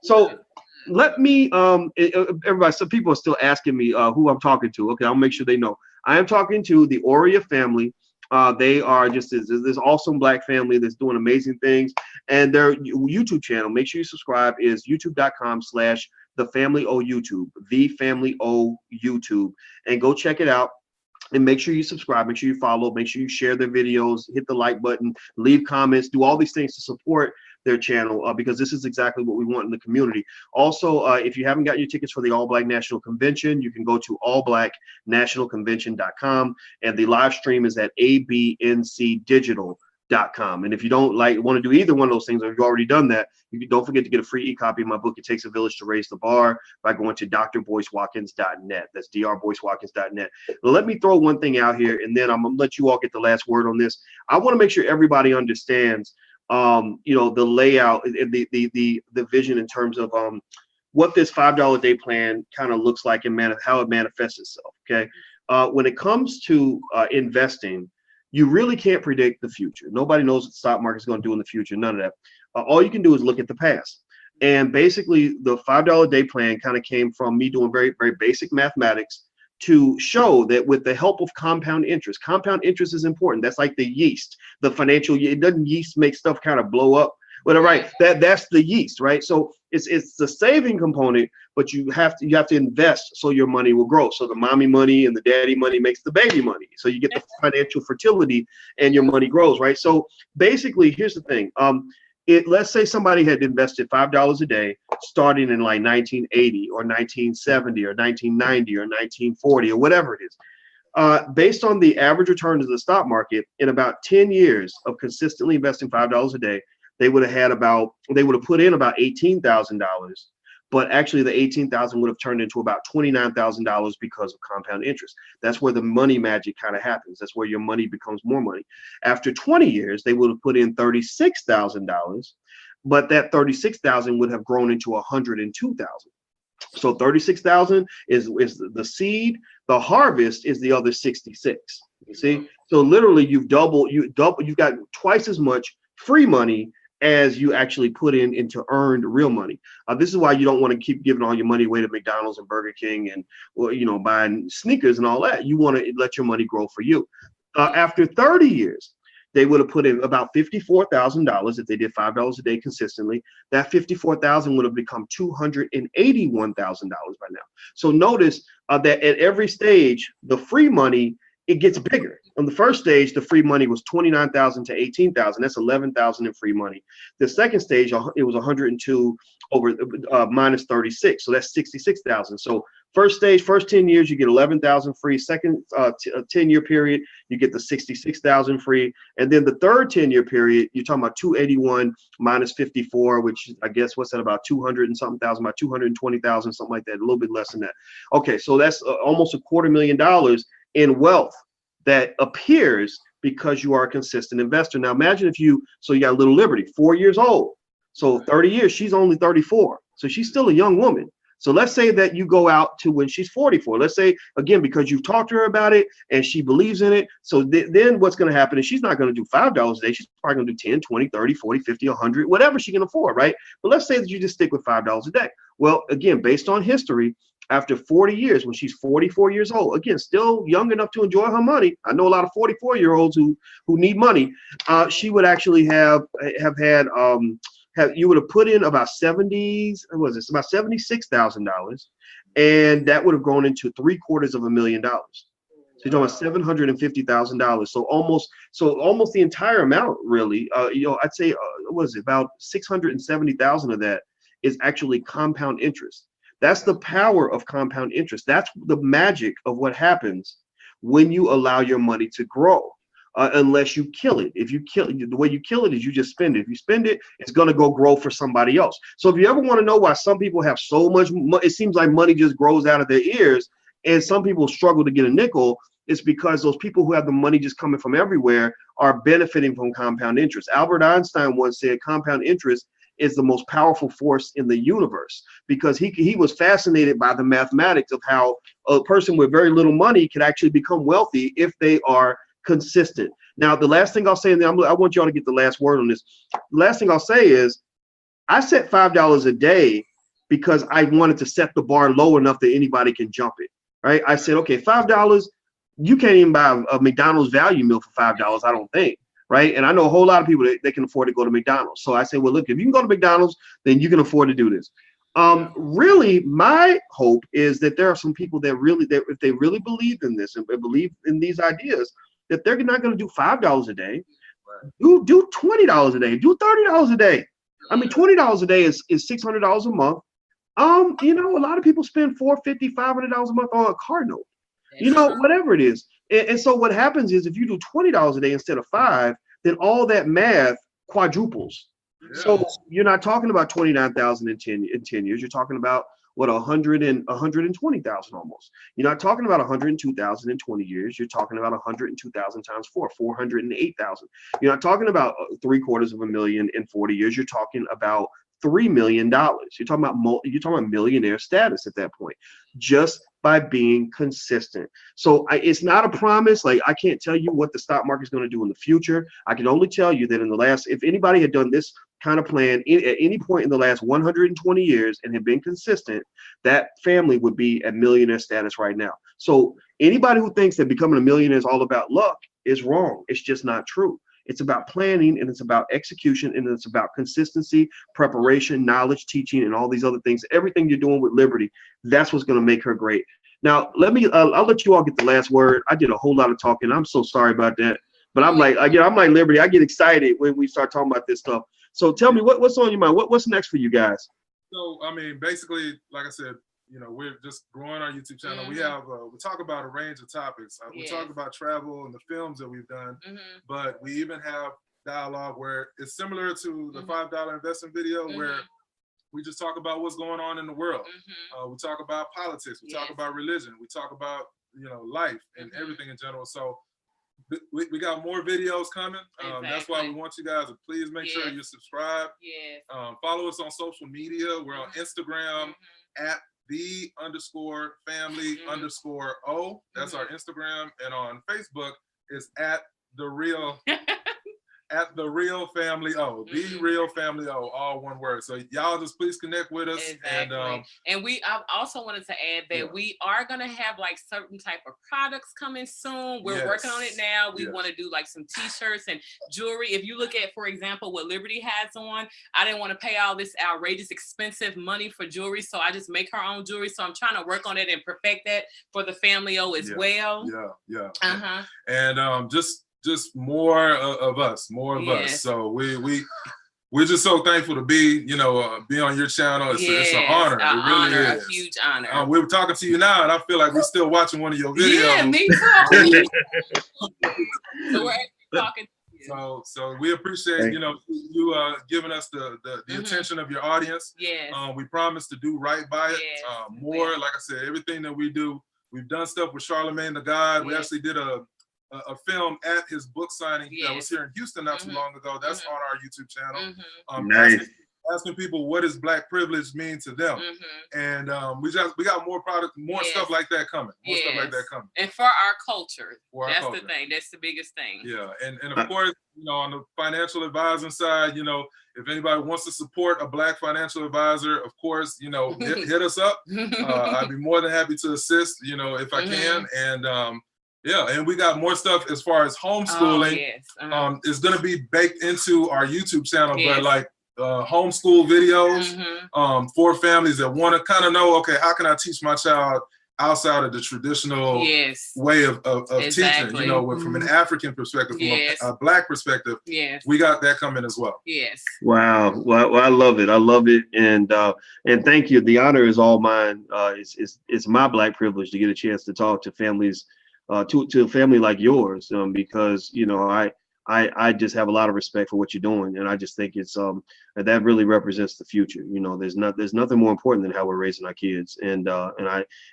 So let me, everybody, some people are still asking me who I'm talking to. Okay, I'll make sure they know. I am talking to the OREA family. They are just this awesome black family that's doing amazing things. And their YouTube channel, make sure you subscribe, is youtube.com/TheFamilyOYoutube, TheFamilyOYoutube, and go check it out. And make sure you subscribe, make sure you follow, make sure you share their videos, hit the like button, leave comments, do all these things to support their channel, because this is exactly what we want in the community. Also, if you haven't got your tickets for the All Black National Convention, you can go to allblacknationalconvention.com, and the live stream is at abncdigital.com. And if you don't want to do either one of those things, or you've already done that, don't forget to get a free e-copy of my book, It Takes a Village to Raise the Bar, by going to drboycewatkins.net. That's drboycewatkins.net. Let me throw one thing out here, and then I'm gonna let you all get the last word on this. I want to make sure everybody understands the layout, the vision in terms of what this $5 a day plan kind of looks like and how it manifests itself. Okay, when it comes to investing, you really can't predict the future. Nobody knows what the stock market is going to do in the future. None of that. All you can do is look at the past. And basically, the $5 a day plan kind of came from me doing very, very basic mathematics to show that with the help of compound interest is important. That's like the yeast, the financial. It doesn't yeast make stuff kind of blow up. Well, right. That's the yeast, right? So it's the saving component, but you have to invest so your money will grow. So the mommy money and the daddy money makes the baby money. So you get the financial fertility and your money grows, right? So basically, here's the thing. Let's say somebody had invested $5 a day starting in like 1980 or 1970 or 1990 or 1940 or whatever it is. Based on the average return to the stock market, in about 10 years of consistently investing $5 a day, they would have put in about $18,000, but actually the $18,000 would have turned into about $29,000 because of compound interest. That's where the money magic kind of happens. That's where your money becomes more money. After 20 years, they would have put in $36,000, but that $36,000 would have grown into $102,000. So 36,000 is the seed. The harvest is the other 66. You see, so literally you've got twice as much free money as you actually put into earned real money. This is why you don't want to keep giving all your money away to McDonald's and Burger King and buying sneakers and all that. You want to let your money grow for you. After 30 years, they would have put in about $54,000 if they did $5 a day consistently. That $54,000 would have become $281,000 by now. So notice that at every stage, the free money, it gets bigger. On the first stage, the free money was $29,000 to $18,000. That's $11,000 in free money. The second stage, it was 102 over minus 36. So that's 66,000. So first stage, first 10 years, you get 11,000 free. Second 10-year period, you get the 66,000 free. And then the third 10-year period, you're talking about 281 minus 54, which I guess what's that, about 200 and something thousand, about 220,000, something like that, a little bit less than that. Okay, so that's almost $250,000 in wealth that appears because you are a consistent investor. Now imagine you got Little Liberty, 4 years old. So 30 years, she's only 34. So she's still a young woman. So let's say that you go out to when she's 44. Let's say, again, because you've talked to her about it and she believes in it. So then what's going to happen is she's not going to do $5 a day. She's probably going to do 10, 20, 30, 40, 50, 100, whatever she can afford, right? But let's say that you just stick with $5 a day. Well, again, based on history, after 40 years, when she's 44 years old, again, still young enough to enjoy her money. I know a lot of 44-year-olds who need money. She would actually you would have put in about about $76,000, and that would have grown into $750,000. So you're talking about $750,000. So almost the entire amount, really. I'd say about 670,000 of that is actually compound interest. That's the power of compound interest. That's the magic of what happens when you allow your money to grow. Unless you kill it. If you kill it, the way you kill it is you just spend it. If you spend it, it's going to go grow for somebody else. So if you ever want to know why some people have so much it seems like money just grows out of their ears, and some people struggle to get a nickel, it's because those people who have the money just coming from everywhere are benefiting from compound interest. Albert Einstein once said compound interest is the most powerful force in the universe, because he was fascinated by the mathematics of how a person with very little money can actually become wealthy if they are consistent. Now, the last thing I'll say, and I want y'all to get the last word on this. The last thing I'll say is I set $5 a day because I wanted to set the bar low enough that anybody can jump it, right? I said, okay, $5, you can't even buy a McDonald's value meal for $5, I don't think, right? And I know a whole lot of people that they can afford to go to McDonald's. So I say, well, look, if you can go to McDonald's, then you can afford to do this. Really, my hope is that there are some people that if they really believe in this and believe in these ideas, that they're not going to do $5 a day. Do $20 a day. Do $30 a day. I mean, $20 a day is $600 a month. A lot of people spend $450, $500 a month on a car note. Whatever it is. And so what happens is if you do $20 a day instead of $5, then all that math quadruples. Yeah. So you're not talking about 29,000 in 10 years. You're talking about 120,000 almost. You're not talking about 102,000 in 20 years. You're talking about 102,000 times 408,000. You're not talking about $750,000 in 40 years. You're talking about $3 million. You're talking about millionaire status at that point, just by being consistent. So it's not a promise. Like, I can't tell you what the stock market is going to do in the future. I can only tell you that if anybody had done this kind of plan at any point in the last 120 years and had been consistent, that family would be at millionaire status right now. So anybody who thinks that becoming a millionaire is all about luck is wrong. It's just not true. It's about planning, and it's about execution, and it's about consistency, preparation, knowledge, teaching, and all these other things. Everything you're doing with Liberty, that's what's going to make her great. Now, I'll let you all get the last word. I did a whole lot of talking. I'm so sorry about that. But I'm like Liberty. I get excited when we start talking about this stuff. So tell me what's on your mind. What's next for you guys? So, I mean, basically, like I said, we're just growing our YouTube channel. Mm-hmm. We talk about a range of topics. We talk about travel and the films that we've done, but we even have dialogue where it's similar to the $5 investment video, where we just talk about what's going on in the world. We talk about politics. We talk about religion. We talk about, life and everything in general. So we got more videos coming. Exactly. That's why we want you guys to please make sure you subscribe. Follow us on social media. We're on Instagram at _family_o. That's our Instagram. And on Facebook, it's at the real family O. The real family O, all one word. So y'all just please connect with us. Exactly. And I also wanted to add that we are gonna have like certain type of products coming soon. We're working on it now. We want to do like some t-shirts and jewelry. If you look at, for example, what Liberty has on, I didn't want to pay all this outrageous expensive money for jewelry, so I just make her own jewelry. So I'm trying to work on it and perfect that for the Family O as well. And just more of us, us. So we're just so thankful to be on your channel. It's an honor. It really is a huge honor. We're talking to you now, and I feel like we're still watching one of your videos. Yeah, me too. So we're actually talking to you. So we appreciate you giving us the attention of your audience. We promise to do right by it. More, like I said, everything that we do. We've done stuff with Charlemagne the God. We actually did a film at his book signing that was here in Houston not too long ago. That's on our YouTube channel. Nice. asking people what does Black privilege mean to them, and we got more stuff like that coming. More stuff like that coming. And for our culture, that's the thing. That's the biggest thing. Yeah, and of course, on the financial advising side, if anybody wants to support a Black financial advisor, of course, hit us up. I'd be more than happy to assist, if I can. And and we got more stuff as far as homeschooling. It's going to be baked into our YouTube channel, but like homeschool videos for families that want to kind of know, okay, how can I teach my child outside of the traditional way of teaching, from an African perspective, from a Black perspective. We got that coming as well. Wow. Well, I love it. I love it. And thank you. The honor is all mine. It's my Black privilege to get a chance to talk to families, to a family like yours, because, I just have a lot of respect for what you're doing. And I just think it's, that really represents the future. There's nothing more important than how we're raising our kids. And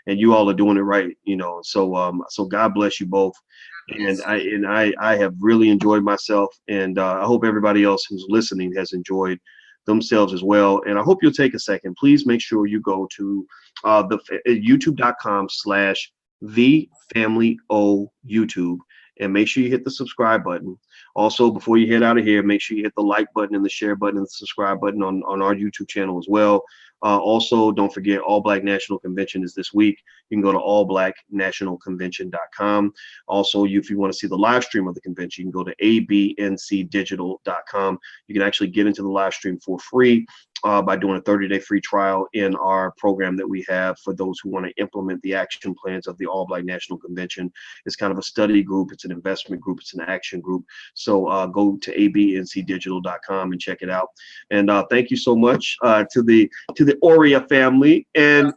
you all are doing it right, so God bless you both. And I have really enjoyed myself. And I hope everybody else who's listening has enjoyed themselves as well. And I hope you'll take a second. Please make sure you go to youtube.com/TheFamilyOYoutube and make sure you hit the subscribe button. Also, before you head out of here, make sure you hit the like button and the share button and the subscribe button on our YouTube channel as well. Also, don't forget, All Black National Convention is this week. You can go to allblacknationalconvention.com. Also, if you want to see the live stream of the convention, you can go to abncdigital.com. You can actually get into the live stream for free by doing a 30-day free trial in our program that we have for those who want to implement the action plans of the All Black National Convention. It's kind of a study group. It's an investment group. It's an action group. So go to abncdigital.com and check it out. And thank you so much to the OREA family. And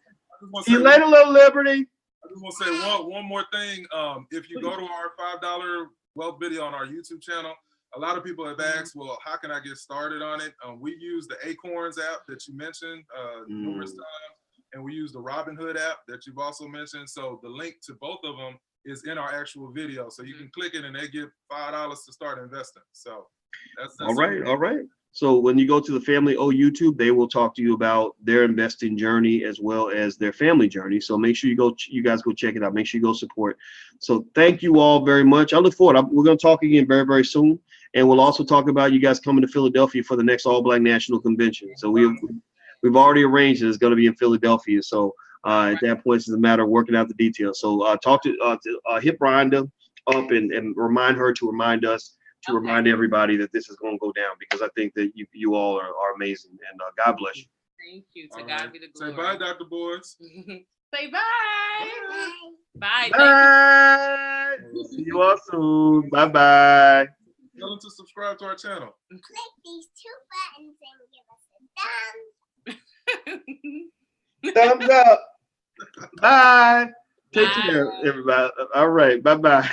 see you later, little Liberty. I just want to say one more thing. If you go to our $5 wealth video on our YouTube channel, a lot of people have asked, well, how can I get started on it? We use the Acorns app that you mentioned numerous times, and we use the Robinhood app that you've also mentioned. So the link to both of them is in our actual video. So you can click it and they give $5 to start investing. So that's all right. So when you go to the Family O YouTube, they will talk to you about their investing journey as well as their family journey. So make sure you guys go check it out. Make sure you go support. So thank you all very much. I look forward. We're going to talk again very, very soon. And we'll also talk about you guys coming to Philadelphia for the next All Black National Convention. So we've already arranged it. It's going to be in Philadelphia. So at that point, it's a matter of working out the details. So hit Rhonda up and remind her to remind us, to remind everybody that this is going to go down, because I think that you all are amazing, and God bless you. Thank you. To God be the glory. Say bye, Dr. Boyce. Say bye. Bye. Bye. See you all soon. Bye. Tell them to subscribe to our channel. Click these 2 buttons and give us a Thumbs up. Bye. Take care, everybody. All right. Bye. Bye.